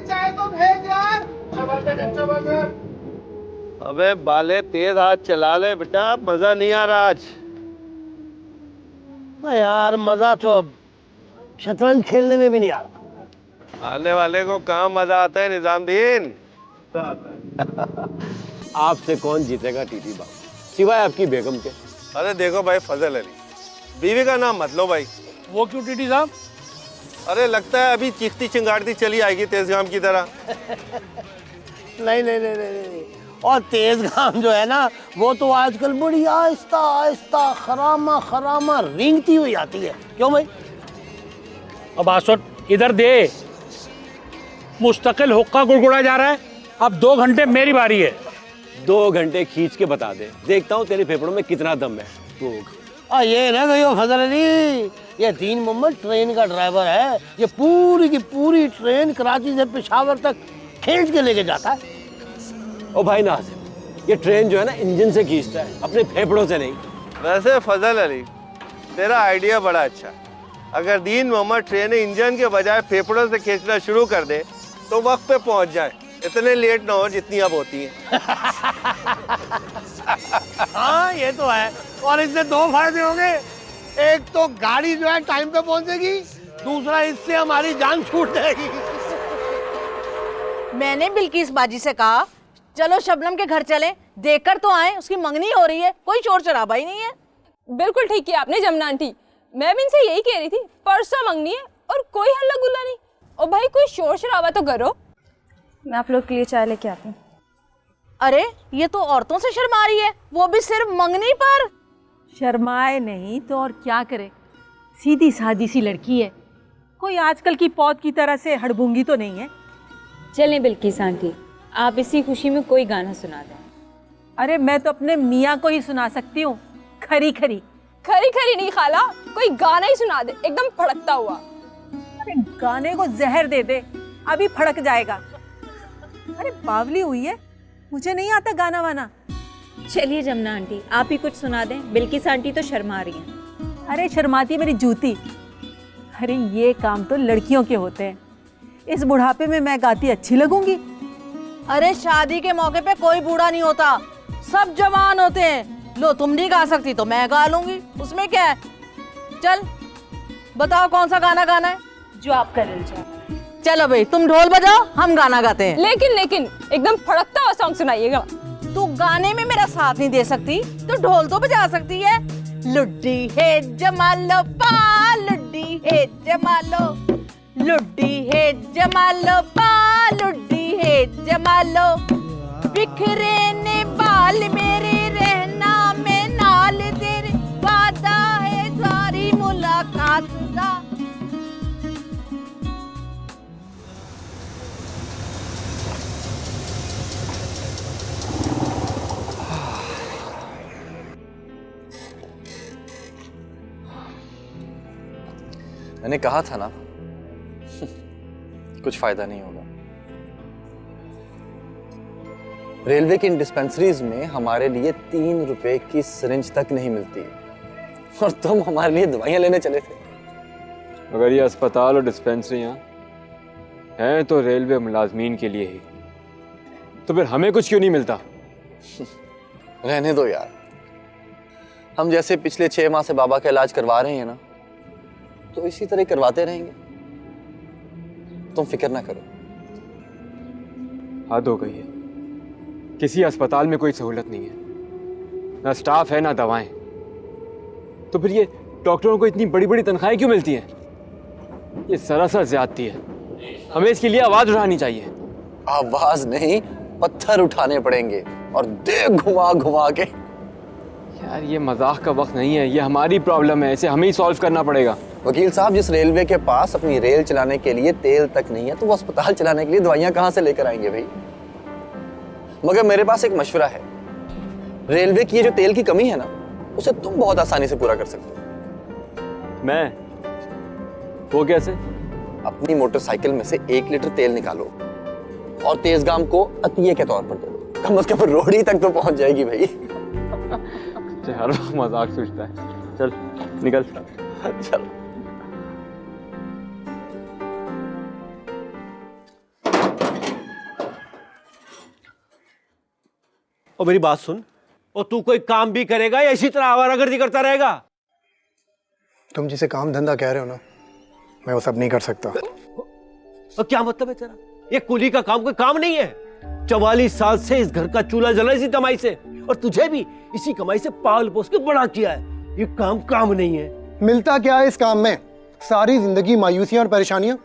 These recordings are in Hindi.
चाय तो भेज यार। अबे बाले तेज हाथ चला ले बेटा, मजा नहीं आ रहा आज। यार मजा तो शतरंज खेलने में भी नहीं आ रहा। आने वाले को कहाँ मजा आता है निजामुद्दीन। आपसे कौन जीतेगा टीटी बाबू, सिवाय आपकी बेगम के। अरे देखो भाई फजल अली, बीवी का नाम मत लो भाई। वो क्यों टीटी साहब? अरे लगता है अभी चीखती चिंगारती चली आएगी तेजगाम की तरह। नहीं नहीं नहीं नहीं नहीं। और तेजगाम जो है ना, वो तो आजकल बड़ी आहिस्ता आहिस्ता खरामा खरामा रेंगती हुई आती है। क्यों भाई? अब आसुन इधर दे, मुस्तकिल हुक्का गुड़गुड़ा जा रहा है। अब 2 घंटे मेरी बारी है। 2 घंटे खींच के बता दे, देखता हूँ तेरे फेफड़ों में कितना दम है। ये ना कहियो फजल अली, ये दीन मोहम्मद ट्रेन का ड्राइवर है। ये पूरी की पूरी ट्रेन कराची से पेशावर तक खींच के लेके जाता है। ओ भाई नाज़िम, ये ट्रेन जो है ना इंजन से खींचता है, अपने फेफड़ों से नहीं। वैसे फजल अली तेरा आइडिया बड़ा अच्छा है। अगर दीन मोहम्मद ट्रेन इंजन के बजाय फेफड़ों से खींचना शुरू कर दे तो वक्त पे पहुंच जाए, इतने लेट ना हो जितनी अब होती है। हाँ ये तो है, और इससे 2 फायदे होंगे। एक तो गाड़ी जो है टाइम पे पहुंचेगी, दूसरा इससे हमारी जान छूट जाएगी। मैंने बिल्किस बाजी से कहा चलो शबनम के घर चलें, देखकर तो आए, उसकी मंगनी हो रही है, कोई शोर शराबा ही नहीं है। बिल्कुल ठीक किया आपने जमुना आंटी, मैं भी इनसे यही कह रही थी, परसों मंगनी है और कोई हल्ला गुल्ला नहीं। और भाई कोई शोर शराबा तो करो। मैं आप लोग के लिए चाय लेके आती हूँ। अरे ये तो औरतों से शर्मा रही है, वो भी सिर्फ मंगनी पर। शर्माए नहीं तो और क्या करे, सीधी सादी सी लड़की है, कोई आजकल की पौध की तरह से हड़बूंगी तो नहीं है। चलें बिल्किस आंटी, आप इसी खुशी में कोई गाना सुना दें। अरे मैं तो अपने मियाँ को ही सुना सकती हूँ, खरी खरी। खरी खरी नहीं खाला, कोई गाना ही सुना दे एकदम फड़कता हुआ। अरे गाने को जहर दे दे, अभी फड़क जाएगा। अरे बावली हुई है, मुझे नहीं आता गाना वाना। चलिए जमुना आंटी आप ही कुछ सुना दें, बिल्किस आंटी तो शर्मा रही हैं। अरे शर्माती मेरी जूती। अरे ये काम तो लड़कियों के होते हैं, इस बुढ़ापे में मैं गाती अच्छी लगूंगी? अरे शादी के मौके पे कोई बूढ़ा नहीं होता, सब जवान होते हैं। लो तुम नहीं गा सकती तो मैं गा लूंगी, उसमें क्या है। चल बताओ कौन सा गाना गाना है जो आपका दिल चाहे। चलो भाई तुम ढोल बजाओ, हम गाना गाते हैं। लेकिन एकदम फड़कता हुआ सॉन्ग सुनाइएगा। तू गाने में मेरा साथ नहीं दे सकती तो ढोल तो बजा सकती है। लुड्डी है जमालो पा, लुड्डी है जमालो, लुड्डी है जमालो पा, लुड्डी है जमालो। बिखरे ने बाल मेरे, रहना में नाल तेरे, वादा है सारी मुलाकात दा। मैंने कहा था ना कुछ फायदा नहीं होगा। रेलवे की इन डिस्पेंसरीज में हमारे लिए 3 रुपए की सिरिंज तक नहीं मिलती है, और तुम हमारे लिए दवाइयां लेने चले थे। अगर ये अस्पताल और डिस्पेंसरियां हैं तो रेलवे मुलाजमीन के लिए ही, तो फिर हमें कुछ क्यों नहीं मिलता? रहने दो यार, हम जैसे पिछले 6 माह से बाबा का इलाज करवा रहे हैं ना, तो इसी तरह करवाते रहेंगे। तुम फिक्र ना करो। हद हो गई है, किसी अस्पताल में कोई सहूलत नहीं है, ना स्टाफ है ना दवाएं, तो फिर ये डॉक्टरों को इतनी बड़ी बड़ी तनख्वाहें क्यों मिलती हैं? ये सरासर ज्यादती है, हमें इसके लिए आवाज उठानी चाहिए। आवाज नहीं, पत्थर उठाने पड़ेंगे, और दे घुमा घुमा के। यार ये मजाक का वक्त नहीं है, ये हमारी प्रॉब्लम है, इसे हमें ही सॉल्व करना पड़ेगा। वकील साहब, जिस रेलवे के पास अपनी रेल चलाने के लिए तेल तक नहीं है, तो वो अस्पताल चलाने के लिए दवाइयां कहां से लेकर आएंगे भाई? मगर मेरे पास एक मशवरा है, रेलवे की ये जो तेल की कमी है ना, उसे तुम बहुत आसानी से पूरा कर सकते हो। मैं? वो कैसे? अपनी मोटरसाइकिल में से 1 लीटर तेल निकालो और तेजगाम को अतिये के तौर पर दे दो, कम से कम रोड़ी तक तो पहुंच जाएगी भाई। हर वक्त मजाक सोचता है। चल निकल। चलो। और मेरी बात सुन, और तू कोई काम भी करेगा या इसी तरह आवारागर्दी करता रहेगा? तुम जिसे काम धंधा कह रहे हो ना, मैं वो सब नहीं कर सकता। और क्या मतलब है तेरा? ये कुली का काम कोई काम नहीं है। 44 साल से इस घर का चूल्हा जला इसी कमाई से, और तुझे भी इसी कमाई से पाल पोस के बड़ा किया है। ये काम नहीं है। मिलता क्या है इस काम में? सारी जिंदगी मायूसियां और परेशानियां।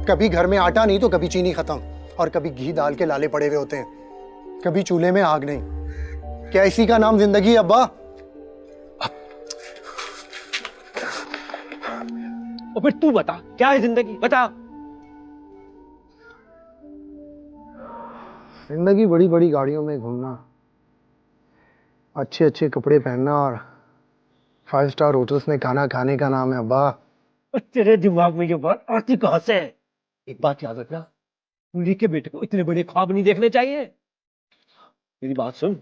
कभी घर में आटा नहीं तो कभी चीनी खत्म, और कभी घी डाल के लाले पड़े हुए होते हैं, कभी चूल्हे में आग नहीं। क्या इसी का नाम जिंदगी है अब्बा? और फिर तू बता, क्या है जिंदगी? बता। जिंदगी बड़ी बड़ी गाड़ियों में घूमना, अच्छे अच्छे कपड़े पहनना और 5 स्टार होटल्स में खाना खाने का नाम है अब्बा। तेरे दिमाग में ये बात आती कहां से है? एक बात याद रखना, कुली के बेटे को इतने बड़े ख्वाब नहीं देखने चाहिए। मेरी बात सुन,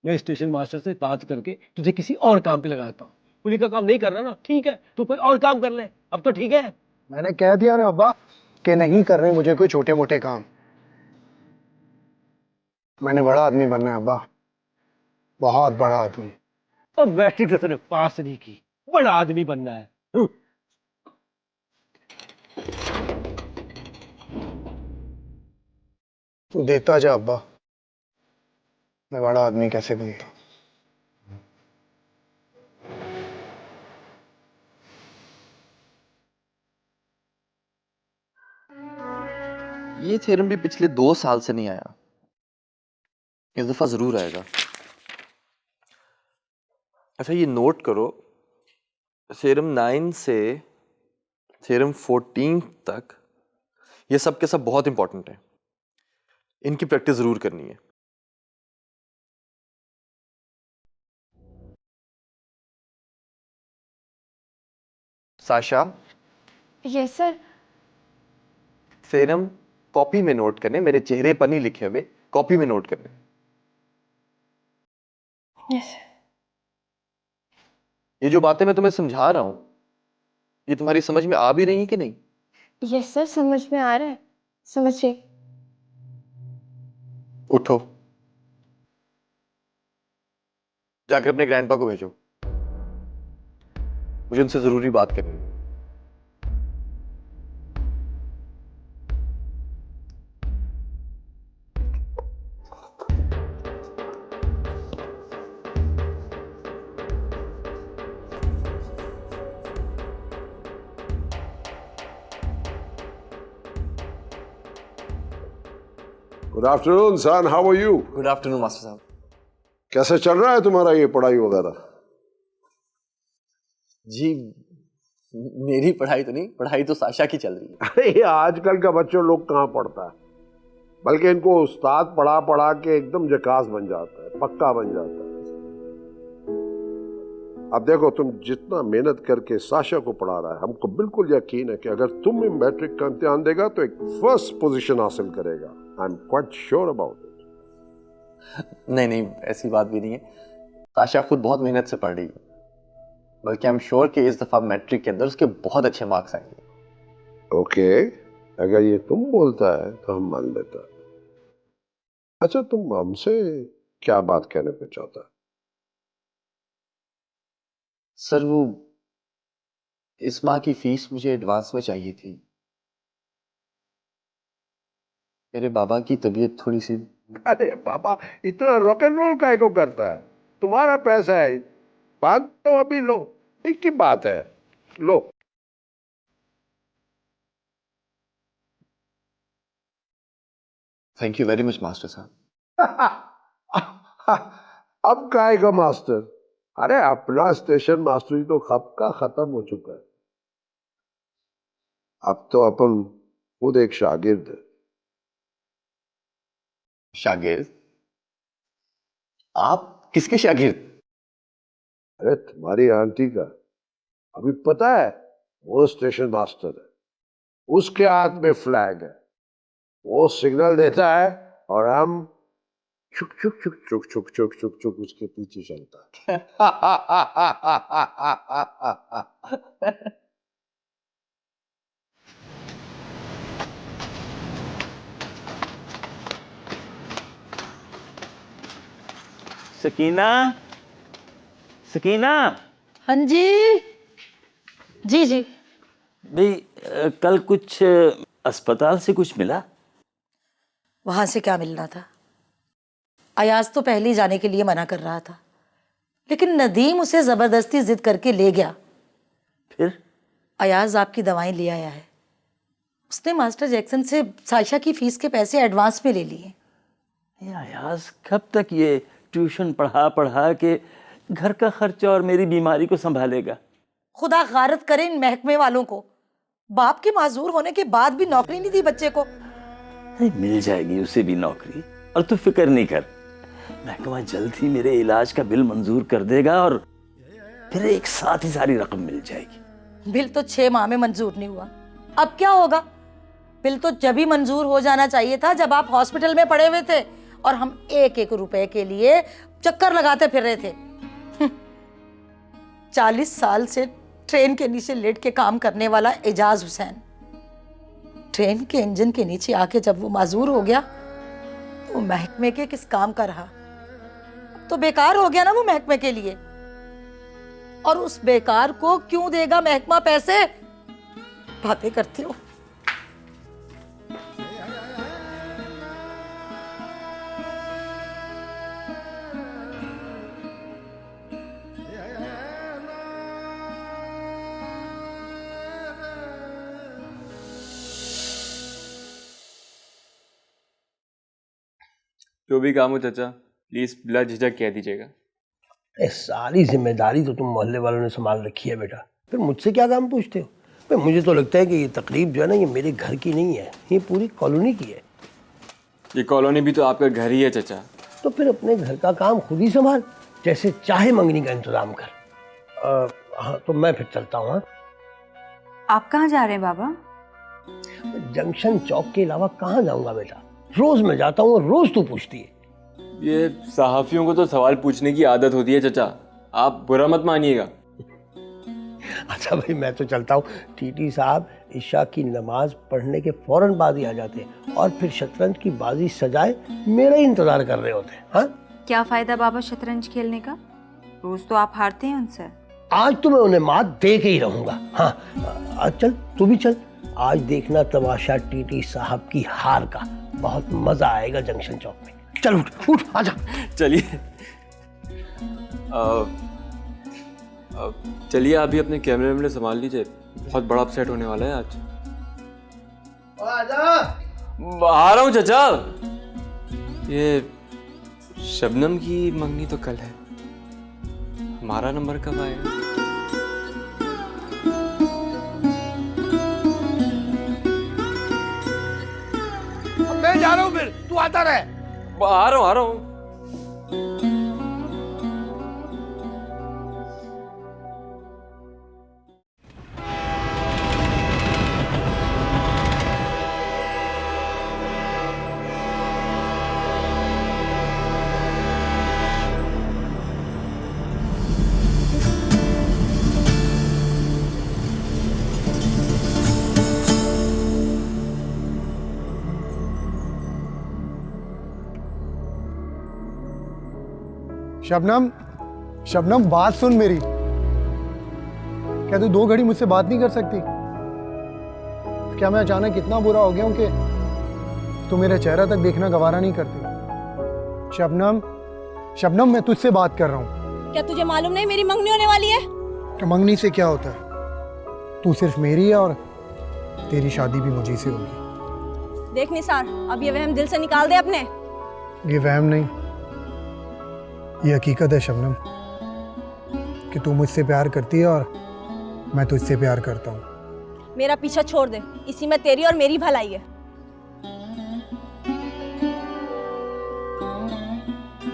मैं स्टेशन मास्टर से बात करके तुझे किसी और काम पे लगाता हूँ। कुली का काम नहीं करना ना, ठीक है, तू कोई और काम कर ले। अब तो ठीक है। मैंने कह दिया ना अब्बा कि नहीं कर रहे मुझे कोई छोटे मोटे काम। मैंने बड़ा आदमी बनना है अब्बा, बहुत बड़ा आदमी। और मैट्रिक तो तूने पास नहीं की, बड़ा आदमी बनना है। तू देता जा अब्बा, मैं बड़ा आदमी कैसे बनता। ये थ्योरम भी पिछले 2 साल से नहीं आया, इस दफा जरूर आएगा। अच्छा ये नोट करो, थ्योरम 9 से थ्योरम 14 तक ये सब के सब बहुत इंपॉर्टेंट है, इनकी प्रैक्टिस जरूर करनी है। Sasha, yes sir. Theorem copy में नोट करने, मेरे चेहरे पर नहीं लिखे हुए, कॉपी में नोट करने। यस। ये जो बातें मैं तुम्हें समझा रहा हूं, ये तुम्हारी समझ में आ भी रही है कि नहीं? यस सर, समझ में आ रहा है, समझिए। उठो, जाकर अपने ग्रैंडपा को भेजो, मुझे उनसे जरूरी बात करनी है। Good afternoon son, how are you? Good afternoon master साहब। कैसे चल रहा है तुम्हारा ये पढ़ाई वगैरह? जी मेरी पढ़ाई तो नहीं, पढ़ाई तो साशा की चल रही है। अरे ये आजकल का बच्चों लोग कहाँ पढ़ता है, बल्कि इनको उस्ताद पढ़ा पढ़ा के एकदम झकास बन जाता है, पक्का बन जाता है। अब देखो तुम जितना मेहनत करके साशा को पढ़ा रहा है, हमको बिल्कुल यकीन है कि अगर तुम मैट्रिक का इम्तिहान देगा तो एक फर्स्ट पोजीशन हासिल करेगा। I am quite sure about it. नहीं ऐसी बात भी नहीं है, साशा खुद बहुत मेहनत से पढ़ रही है, बल्कि आई एम श्योर कि इस दफा मैट्रिक के अंदर उसके बहुत अच्छे मार्क्स आएंगे। ओके, अगर ये तुम बोलता है तो हम मान लेता है। अच्छा तुम हमसे क्या बात कहने पे चाहता है? सर वो इस माह की फीस मुझे एडवांस में चाहिए थी। मेरे बाबा की तबीयत थोड़ी सी। अरे बाबा इतना रॉक एंड रोल काहे को करता है? तुम्हारा पैसा है, बात तो अभी लो, एक की बात है, लो। Thank you very much master साहब। अब काहे का मास्टर? अरे अपना स्टेशन मास्टरी तो कब का खत्म हो चुका है। अब तो अपन खुद एक शागिर्द है। शागिर्द? आप किसके शागिर्द? अरे तुम्हारी आंटी का। अभी पता है वो स्टेशन मास्टर है, उसके हाथ में फ्लैग है, वो सिग्नल देता है और हम चुक चुक चुक चुक चुक चुक चुक चुक उसके पीछे चलता है। सकीना, सकीना। हाँ जी जी जी। भाई कल कुछ अस्पताल से कुछ मिला? वहां से क्या मिलना था? अयाज तो पहले ही जाने के लिए मना कर रहा था, लेकिन नदीम उसे जबरदस्ती जिद करके ले गया। फिर? अयाज आपकी दवाएं ले आया है। उसने मास्टर जैक्सन से साइशा की फीस के पैसे एडवांस में ले लिए। ये अयाज कब तक ये ट्यूशन पढ़ा पढ़ा के घर का खर्चा और मेरी बीमारी को संभालेगा? खुदा गारत करे इन महकमे वालों को। बाप के माजूर होने के बाद भी नौकरी नहीं दी बच्चे को। अरे मिल जाएगी उसे भी नौकरी, और तू फिक्र नहीं कर। महकमा जल्द ही मेरे इलाज का बिल मंजूर कर देगा और फिर एक साथ ही सारी रकम मिल जाएगी। बिल तो 6 माह में मंजूर नहीं हुआ, अब क्या होगा? बिल तो जब ही मंजूर हो जाना चाहिए था जब आप हॉस्पिटल में पड़े हुए थे और हम 1-1 रुपए के लिए चक्कर लगाते फिर रहे थे। 40 साल से ट्रेन के नीचे लेट के काम करने वाला एजाज हुसैन, ट्रेन के इंजन के नीचे आके जब वो माजूर हो गया तो महकमे के किस काम का रहा? तो बेकार हो गया ना वो महकमे के लिए। और उस बेकार को क्यों देगा महकमा पैसे? बातें करती हो। जो भी काम हो चाचा, प्लीज बिला झिझक कह दीजिएगा। सारी जिम्मेदारी तो तुम मोहल्ले वालों ने संभाल रखी है बेटा, फिर मुझसे क्या काम पूछते हो? भाई मुझे तो लगता है कि ये तकलीफ जो है ना, ये मेरे घर की नहीं है, ये पूरी कॉलोनी की है। ये कॉलोनी भी तो आपका घर ही है चाचा। तो फिर अपने घर का काम खुद ही संभाल, जैसे चाहे मंगनी का इंतजाम कर। हाँ तो मैं फिर चलता हूँ। आप कहाँ जा रहे हैं बाबा? जंक्शन चौक के अलावा कहाँ जाऊंगा बेटा? रोज मैं जाता हूँ और रोज तू पूछती है। ये सहाफियों को तो सवाल पूछने की आदत होती है चाचा, आप बुरा मत मानिएगा। अच्छा भाई मैं तो चलता हूँ। टीटी साहब इशा की नमाज पढ़ने के फौरन बाद ही आ जाते हैं और फिर शतरंज की बाजी सजाए मेरा ही इंतजार कर रहे होते हैं। हाँ क्या फायदा बाबा शतरंज खेलने का? रोज तो आप हारते हैं उनसे। आज तो मैं उन्हें मात दे के ही रहूंगा। हाँ आज चल, तू भी चल। आज देखना तमाशा टीटी साहब की हार का, बहुत मजा आएगा जंक्शन चौक में। चल उठ उठ आजा। चलिए चलिए आप भी अपने कैमरे में संभाल लीजिए, बहुत बड़ा अपसेट होने वाला है आज। आ रहा हूँ चाचा। ये शबनम की मंगनी तो कल है, हमारा नंबर कब आएगा? मैं जा रहा हूँ, फिर तू आता रहे। आ रहा हूँ। शबनम, शबनम बात सुन मेरी। क्या तू 2 घड़ी मुझसे बात नहीं कर सकती? क्या मैं अचानक इतना बुरा हो गया हूं कि तू मेरा चेहरा तक देखना गवारा नहीं करती? शबनम, शबनम मैं तुझसे बात कर रहा हूं। क्या तुझे मालूम नहीं मेरी मंगनी होने वाली है? तो मंगनी से क्या होता है? तू सिर्फ मेरी है और तेरी शादी भी मुझे से होगी। देख निसार, अब ये वहम दिल से निकाल दे अपने। ये वहम नहीं, ये हकीकत है शबनम कि तू मुझसे प्यार करती है और मैं तुझसे प्यार करता हूँ। मेरा पीछा छोड़ दे, इसी में तेरी और मेरी भलाई है।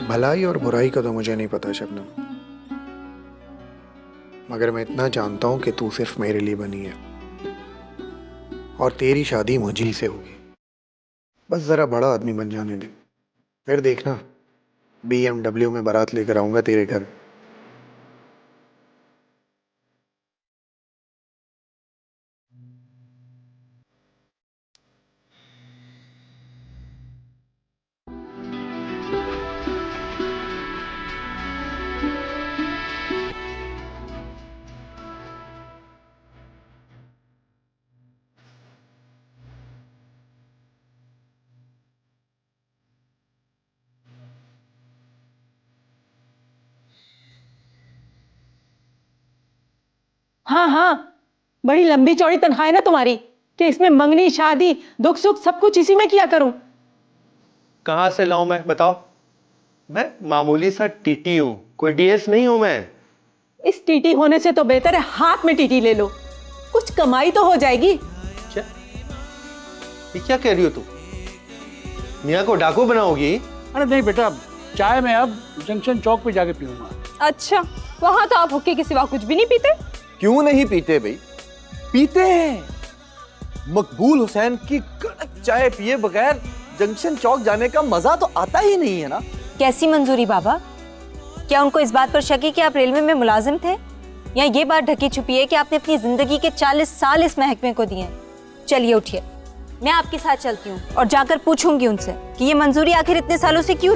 भलाई और बुराई का तो मुझे नहीं पता शबनम, मगर मैं इतना जानता हूँ कि तू सिर्फ मेरे लिए बनी है और तेरी शादी मुझे से होगी। बस जरा बड़ा आदमी बन जाने दे, फिर देखना BMW में बारात लेकर आऊंगा तेरे घर। हाँ हाँ, बड़ी लंबी चौड़ी तनख्वाह है ना तुम्हारी कि इसमें मंगनी, शादी, दुख सुख सब कुछ इसी में किया करूं। कहाँ से लाऊं मैं, बताओ? मैं मामूली सा टीटी हूँ, कोई डीएस नहीं हूँ मैं। इस टीटी होने से तो बेहतर है हाथ में टीटी ले लो, कुछ कमाई तो हो जाएगी। क्या ये क्या कह रही हो तुम? मियाँ को डाकू बनाओगी? अरे नहीं बेटा, चाय मैं अब जंक्शन चौक पे जाके पीऊंगा। अच्छा, वहां तो आप हुक्के के सिवा कुछ भी नहीं पीते? क्यों नहीं पीते भाई? पीते हैं। मकबूल हुसैन की कड़क चाय पिए बगैर जंक्शन चौक जाने का मजा तो आता ही नहीं है ना। कैसी मंजूरी बाबा? क्या उनको इस बात पर शक है कि आप रेलवे में मुलाजिम थे, या ये बात ढकी छुपी है कि आपने अपनी जिंदगी के 40 साल इस महकमे को दिए? चलिए उठिए, मैं आपके साथ चलती हूँ और जाकर पूछूंगी उनसे कि ये मंजूरी आखिर इतने सालों से क्यों